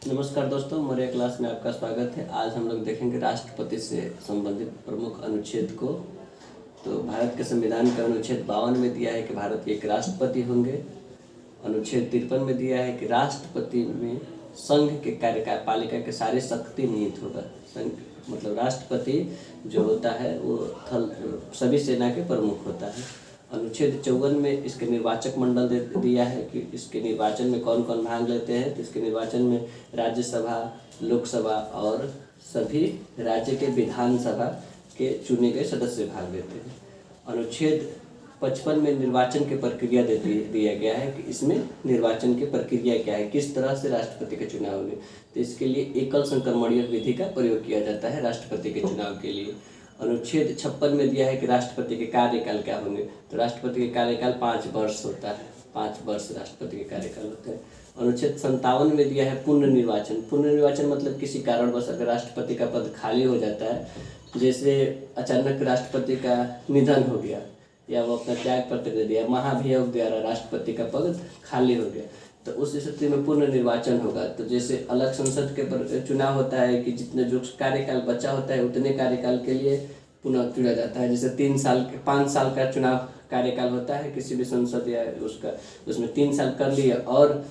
नमस्कार दोस्तों, मेरे क्लास में आपका स्वागत है। आज हम लोग देखेंगे राष्ट्रपति से संबंधित प्रमुख अनुच्छेद को। तो भारत के संविधान का अनुच्छेद 52 में दिया है कि भारत के एक राष्ट्रपति होंगे। अनुच्छेद 53 में दिया है कि राष्ट्रपति में संघ के कार्यपालिका के सारी शक्ति निहित होगा। संघ मतलब राष्ट्रपति जो होता है वो सभी सेना के प्रमुख होता है। अनुच्छेद 54 में इसके निर्वाचक मंडल दे दिया है कि इसके निर्वाचन में कौन कौन भाग लेते हैं। तो इसके निर्वाचन में राज्यसभा, लोकसभा और सभी राज्य के विधानसभा के चुने गए सदस्य भाग लेते हैं। अनुच्छेद 55 में निर्वाचन की प्रक्रिया दिया गया है कि इसमें निर्वाचन की प्रक्रिया क्या है, किस तरह से राष्ट्रपति के चुनाव होंगे। तो इसके लिए एकल संक्रमणीय विधि का प्रयोग किया जाता है राष्ट्रपति के चुनाव के लिए। अनुच्छेद 56 में दिया है कि राष्ट्रपति के कार्यकाल क्या होंगे। तो राष्ट्रपति के कार्यकाल 5 वर्ष होता है, 5 वर्ष राष्ट्रपति के कार्यकाल होते हैं। अनुच्छेद 57 में दिया है पुनर्निर्वाचन। पुनर्निर्वाचन मतलब किसी कारणवश अगर राष्ट्रपति का पद खाली हो जाता है, जैसे अचानक राष्ट्रपति का निधन हो गया या वो अपना त्याग पत्र दे दिया, महाभियोग द्वारा राष्ट्रपति का पद खाली हो गया, तो उस स्थिति में पुनर्निर्वाचन होगा। तो जैसे अलग संसद के चुनाव होता है कि जितने जो कार्यकाल बचा होता है उतने कार्यकाल के लिए पुनः चुना जाता है। जैसे 5 साल का चुनाव कार्यकाल होता है किसी भी संसद या उसमें 3 साल कर लिया और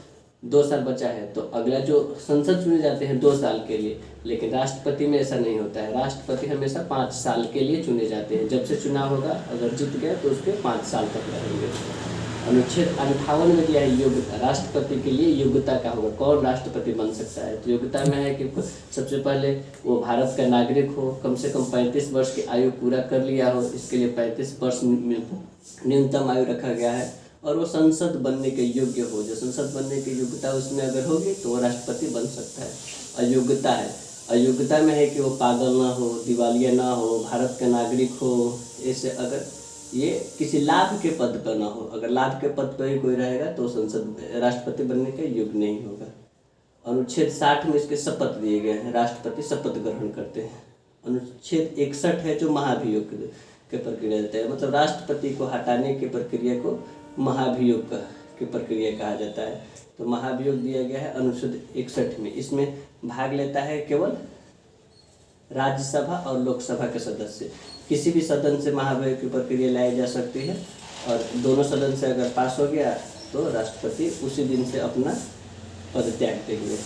2 साल बचा है तो अगला जो संसद चुने जाते हैं 2 साल के लिए। लेकिन राष्ट्रपति में ऐसा नहीं होता है। राष्ट्रपति हमेशा 5 साल के लिए चुने जाते हैं। जब से चुनाव होगा अगर जीत गए तो उसके 5 साल तक रहेंगे। अनुच्छेद 58 में दिया है योग्यता। राष्ट्रपति के लिए योग्यता क्या होगा, कौन राष्ट्रपति बन सकता है। तो योग्यता में है कि सबसे पहले वो भारत का नागरिक हो, कम से कम 35 वर्ष की आयु पूरा कर लिया हो। इसके लिए 35 वर्ष न्यूनतम आयु रखा गया है। और वो संसद बनने के योग्य हो। जो संसद बनने की योग्यता उसमें अगर होगी तो वो राष्ट्रपति बन सकता है। अयोग्यता है, अयोग्यता में है कि वो पागल ना हो, दिवालिया ना हो, भारत का नागरिक हो। ऐसे अगर ये किसी लाभ के पद पर ना हो, अगर लाभ के पद पर ही कोई रहेगा तो संसद राष्ट्रपति बनने के योग्य नहीं होगा। अनुच्छेद 60 में इसके शपथ दिए गए हैं, राष्ट्रपति शपथ ग्रहण करते हैं। अनुच्छेद 61 है जो महाभियोग के प्रक्रिया देता है, मतलब राष्ट्रपति को हटाने की प्रक्रिया को महाभियोग की प्रक्रिया कहा जाता है। तो महाभियोग दिया गया है अनुच्छेद 61 में। इसमें भाग लेता है केवल राज्यसभा और लोकसभा के सदस्य। किसी भी सदन से महाभियोग की प्रक्रिया लाई जा सकती है और दोनों सदन से अगर पास हो गया तो राष्ट्रपति उसी दिन से अपना पद त्याग देंगे।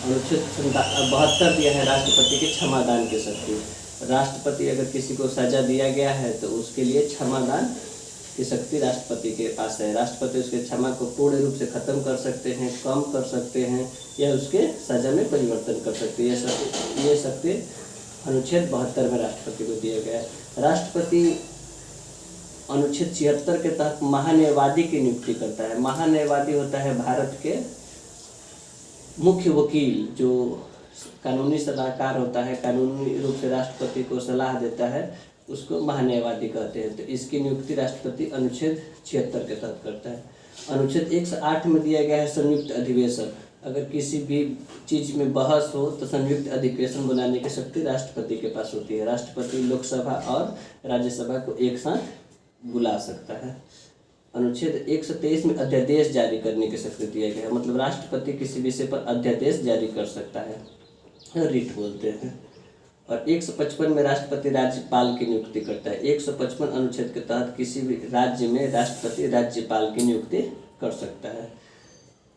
अनुच्छेद 72 दिया है राष्ट्रपति के क्षमादान की शक्ति। राष्ट्रपति अगर किसी को सजा दिया गया है तो उसके लिए क्षमादान की शक्ति राष्ट्रपति के पास है। राष्ट्रपति उसके क्षमा को पूर्ण रूप से खत्म कर सकते हैं, कम कर सकते हैं या उसके सजा में परिवर्तन कर सकते हैं। ये शक्ति अनुच्छेद 72 में राष्ट्रपति को दिया गया है। राष्ट्रपति अनुच्छेद 76 के तहत महान्यायवादी की नियुक्ति करता है। महान्यायवादी होता है भारत के मुख्य वकील, जो कानूनी सलाहकार होता है, कानूनी रूप से राष्ट्रपति को सलाह देता है, उसको महान्यायवादी कहते हैं। तो इसकी नियुक्ति राष्ट्रपति अनुच्छेद 76 के तहत करता है। अनुच्छेद 108 में दिया गया है संयुक्त अधिवेशन। अगर किसी भी चीज़ में बहस हो तो संयुक्त अधिवेशन बुलाने की शक्ति राष्ट्रपति के पास होती है। राष्ट्रपति लोकसभा और राज्यसभा को एक साथ बुला सकता है। अनुच्छेद 123 में अध्यादेश जारी करने की शक्ति दिया गया है, मतलब राष्ट्रपति किसी विषय पर अध्यादेश जारी कर सकता है, रिट बोलते हैं। और 155 में राष्ट्रपति राज्यपाल की नियुक्ति करता है। 155 अनुच्छेद के तहत किसी भी राज्य में राष्ट्रपति राज्यपाल की नियुक्ति कर सकता है।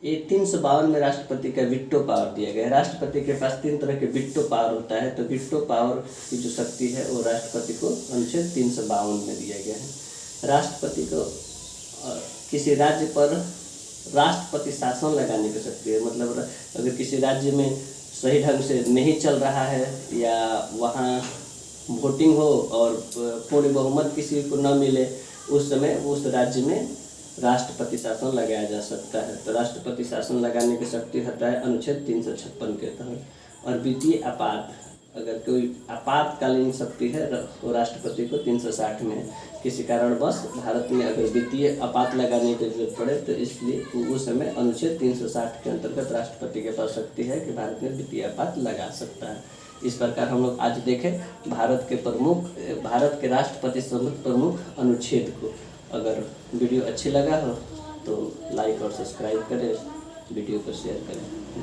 ये 352 में राष्ट्रपति का विट्टो पावर दिया गया है। राष्ट्रपति के पास 3 तरह के विट्टो पावर होता है। तो विट्टो पावर की जो शक्ति है वो राष्ट्रपति को अनुच्छेद 352 में दिया गया है। राष्ट्रपति को किसी राज्य पर राष्ट्रपति शासन लगाने की शक्ति है, मतलब अगर किसी राज्य में सही ढंग से नहीं चल रहा है या वहाँ वोटिंग हो और पूर्ण बहुमत किसी को न मिले, उस समय उस राज्य में राष्ट्रपति शासन लगाया जा सकता है। तो राष्ट्रपति शासन लगाने की शक्ति होता है अनुच्छेद 356 के तहत। और वित्तीय आपात, अगर कोई आपातकालीन शक्ति है वो राष्ट्रपति को 360 में है। किसी कारणवश भारत में अगर वित्तीय आपात लगाने की जरूरत पड़े तो इसलिए उस समय अनुच्छेद 360 के अंतर्गत राष्ट्रपति के पास शक्ति है कि भारत में वित्तीय आपात लगा सकता है। इस प्रकार हम लोग आज देखें भारत के राष्ट्रपति संबंधित प्रमुख अनुच्छेद को। अगर वीडियो अच्छी लगा हो तो लाइक और सब्सक्राइब करें, वीडियो को शेयर करें।